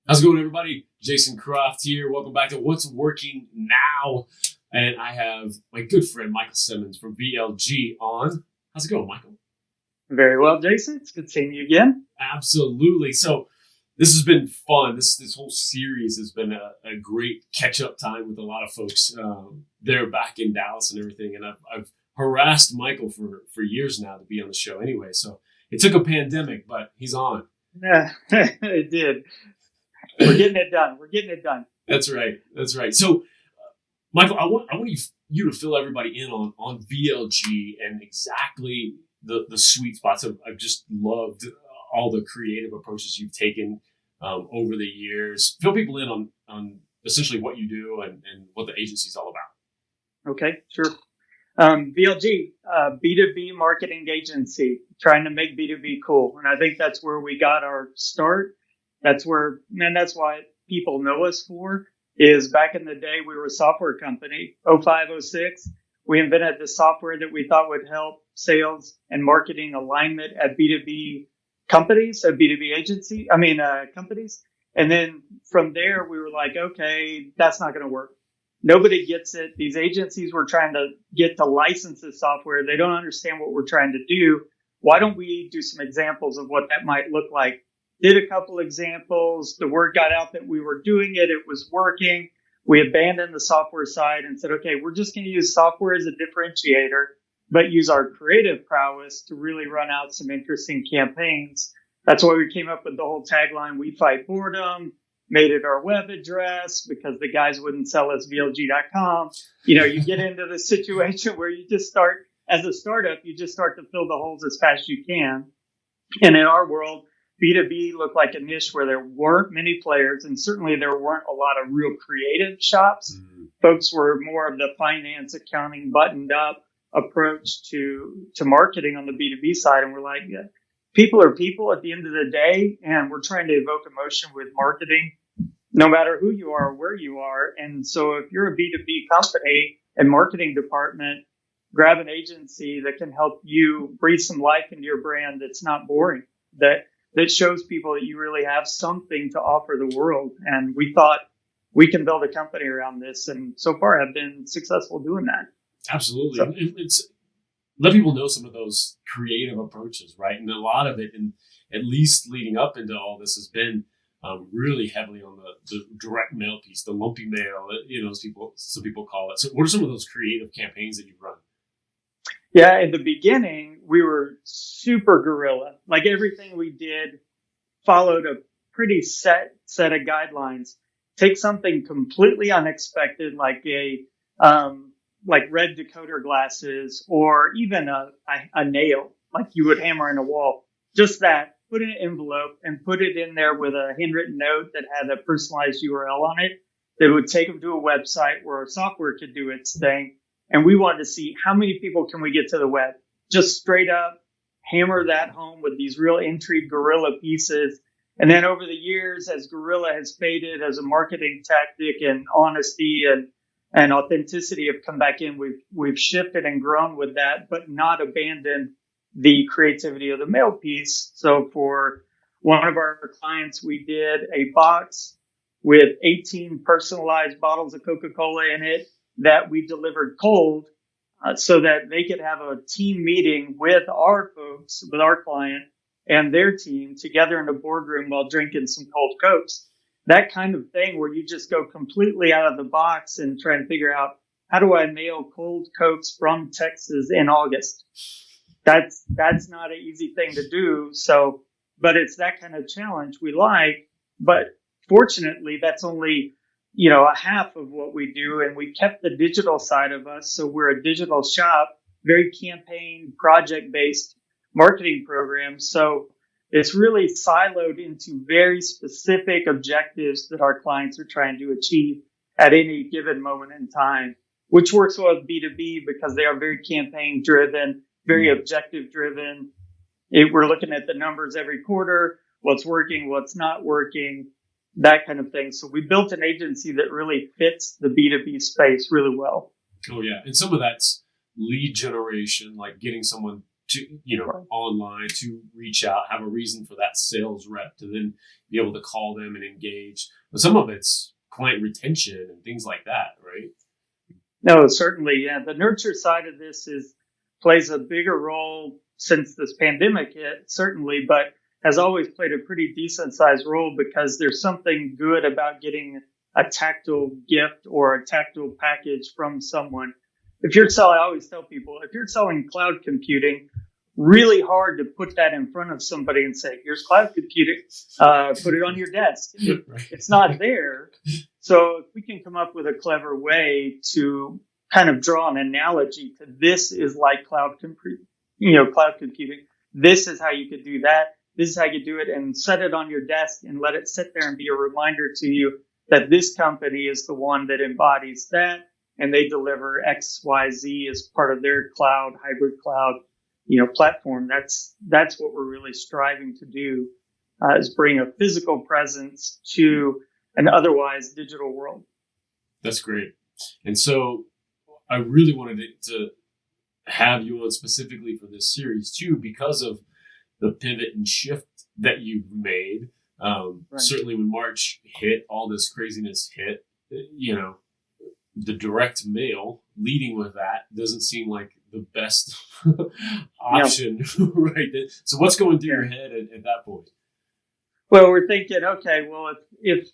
How's it going, everybody? Jason Croft here. Welcome back to What's Working Now. And I have my good friend, Micheal Simmons from VLG on. How's it going, Micheal? Very well, Jason. It's good seeing you again. Absolutely. So this has been fun. This whole series has been a great catch-up time with a lot of folks there back in Dallas and everything. And I've harassed Micheal for years now to be on the show anyway. So it took a pandemic, but he's on. Yeah, it did. We're getting it done. That's right. So, Micheal, I want you to fill everybody in on VLG and exactly the sweet spots. I've just loved all the creative approaches you've taken over the years. Fill people in on essentially what you do and what the agency is all about. Okay, sure. VLG, B2B marketing agency, trying to make B2B cool. And I think that's where we got our start. That's why people know us for is back in the day, we were a software company, 05, 06. We invented the software that we thought would help sales and marketing alignment at B2B companies, companies. And then from there, we were like, okay, that's not going to work. Nobody gets it. These agencies were trying to get to license this software. They don't understand what we're trying to do. Why don't we do some examples of what that might look like? Did a couple examples. The word got out that we were doing it. It was working. We abandoned the software side and said, okay, we're just going to use software as a differentiator, but use our creative prowess to really run out some interesting campaigns. That's why we came up with the whole tagline, "We Fight Boredom," made it our web address because the guys wouldn't sell us VLG.com. You get into the situation where you just start, as a startup, you just start to fill the holes as fast as you can. And in our world, B2B looked like a niche where there weren't many players, and certainly there weren't a lot of real creative shops. Mm-hmm. Folks were more of the finance, accounting, buttoned up approach to marketing on the B2B side. And we're like, people are people at the end of the day, and we're trying to evoke emotion with marketing, no matter who you are or where you are. And so if you're a B2B company and marketing department, grab an agency that can help you breathe some life into your brand that's not boring, that shows people that you really have something to offer the world. And we thought we can build a company around this. And so far have been successful doing that. Absolutely. So, it's let people know some of those creative approaches, right? And a lot of it, and at least leading up into all this, has been really heavily on the direct mail piece, the lumpy mail, some people call it. So what are some of those creative campaigns that you've run? Yeah, in the beginning, we were super guerrilla. Like everything we did followed a pretty set of guidelines. Take something completely unexpected, like like red decoder glasses, or even a nail, like you would hammer in a wall. Just that, put in an envelope and put it in there with a handwritten note that had a personalized URL on it that would take them to a website where our software could do its thing. And we wanted to see how many people can we get to the web. Just straight up hammer that home with these real intrigue guerrilla pieces. And then over the years, as guerrilla has faded as a marketing tactic, and honesty and authenticity have come back in, we've shifted and grown with that, but not abandoned the creativity of the mail piece. So for one of our clients, we did a box with 18 personalized bottles of Coca-Cola in it that we delivered cold, so that they could have a team meeting with our folks, with our client and their team together in a boardroom while drinking some cold Cokes. That kind of thing where you just go completely out of the box and try and figure out, how do I mail cold Cokes from Texas in August? That's not an easy thing to do. So, but it's that kind of challenge we like. But fortunately, that's only a half of what we do. And we kept the digital side of us. So we're a digital shop, very campaign project-based marketing program. So it's really siloed into very specific objectives that our clients are trying to achieve at any given moment in time, which works well with B2B because they are very campaign driven, very objective driven. We're looking at the numbers every quarter, what's working, what's not working, that kind of thing. So we built an agency that really fits the B2B space really well. Oh, yeah. And some of that's lead generation, like getting someone to, online, to reach out, have a reason for that sales rep to then be able to call them and engage. But some of it's client retention and things like that, right? No, certainly. Yeah. The nurture side of this plays a bigger role since this pandemic hit, certainly, but has always played a pretty decent sized role because there's something good about getting a tactile gift or a tactile package from someone. If you're selling, I always tell people, if you're selling cloud computing, really hard to put that in front of somebody and say, here's cloud computing, put it on your desk. It's not there. So if we can come up with a clever way to kind of draw an analogy to this is like cloud computing. This is how you could do that. This is how you do it, and set it on your desk and let it sit there and be a reminder to you that this company is the one that embodies that, and they deliver X, Y, Z as part of their cloud, hybrid cloud, platform. That's what we're really striving to do, is bring a physical presence to an otherwise digital world. That's great. And so I really wanted to have you on specifically for this series too, because of the pivot and shift that you've made. Right. Certainly when March hit, all this craziness hit, the direct mail leading with that doesn't seem like the best option, right? So what's going through your head at that point? Well, we're thinking, okay, well, if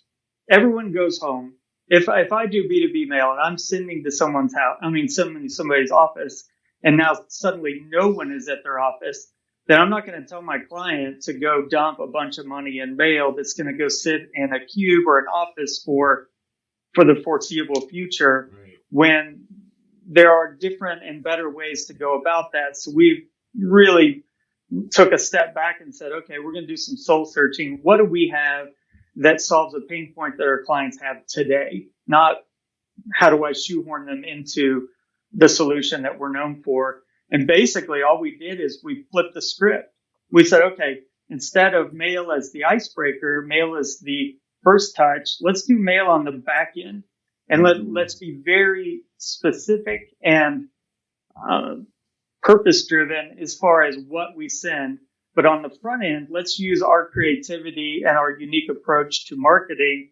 everyone goes home, if I do B2B mail and I'm sending to someone's house, sending to somebody's office, and now suddenly no one is at their office, then I'm not going to tell my client to go dump a bunch of money in mail that's going to go sit in a cube or an office for the foreseeable future, right, when there are different and better ways to go about that. So we really took a step back and said, okay, we're going to do some soul searching. What do we have that solves a pain point that our clients have today? Not how do I shoehorn them into the solution that we're known for. And basically all we did is we flipped the script. We said, okay, instead of mail as the icebreaker, mail as the first touch, let's do mail on the back end. And let's be very specific and purpose driven as far as what we send. But on the front end, let's use our creativity and our unique approach to marketing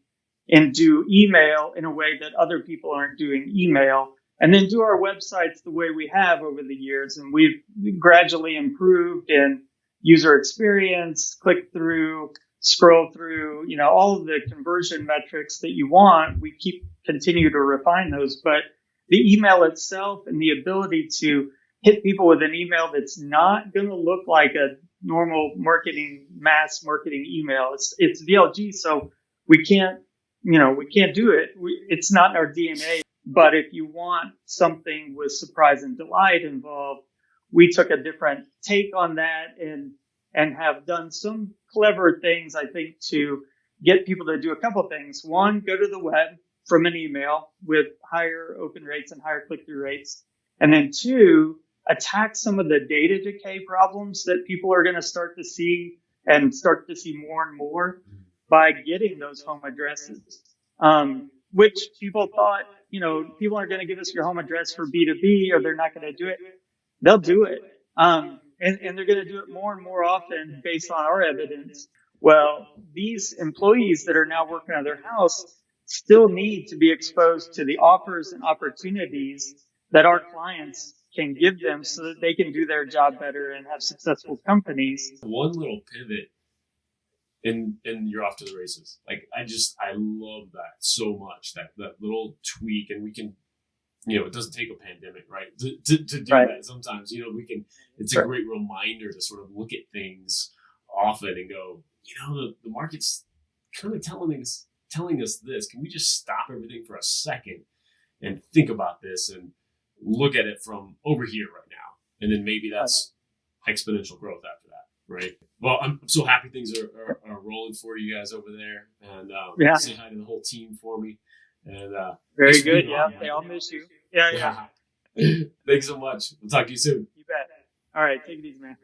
and do email in a way that other people aren't doing email. And then do our websites the way we have over the years. And we've gradually improved in user experience, click through, scroll through, all of the conversion metrics that you want. We continue to refine those. But the email itself and the ability to hit people with an email that's not going to look like a normal mass marketing email. It's VLG. So we can't do it. It's not in our DNA. But if you want something with surprise and delight involved, we took a different take on that and have done some clever things, I think, to get people to do a couple of things. One, go to the web from an email with higher open rates and higher click-through rates. And then two, attack some of the data decay problems that people are going to start to see more and more by getting those home addresses, which people thought, people aren't going to give us your home address for B2B or they're not going to do it. They'll do it. And they're going to do it more and more often based on our evidence. Well, these employees that are now working out of their house still need to be exposed to the offers and opportunities that our clients can give them so that they can do their job better and have successful companies. One little pivot and you're off to the races. Like, I love that so much, that little tweak, and we can, it doesn't take a pandemic, right? To do right. That sometimes, it's a great reminder to sort of look at things often and go, the market's kind of telling us this. Can we just stop everything for a second and think about this and look at it from over here right now? And then maybe that's exponential growth after that. Right. Well, I'm so happy things are rolling for you guys over there, and say hi to the whole team for me. And very good. Yeah, they all miss you. Yeah. Thanks so much. We'll talk to you soon. You bet. All right, take it easy, man.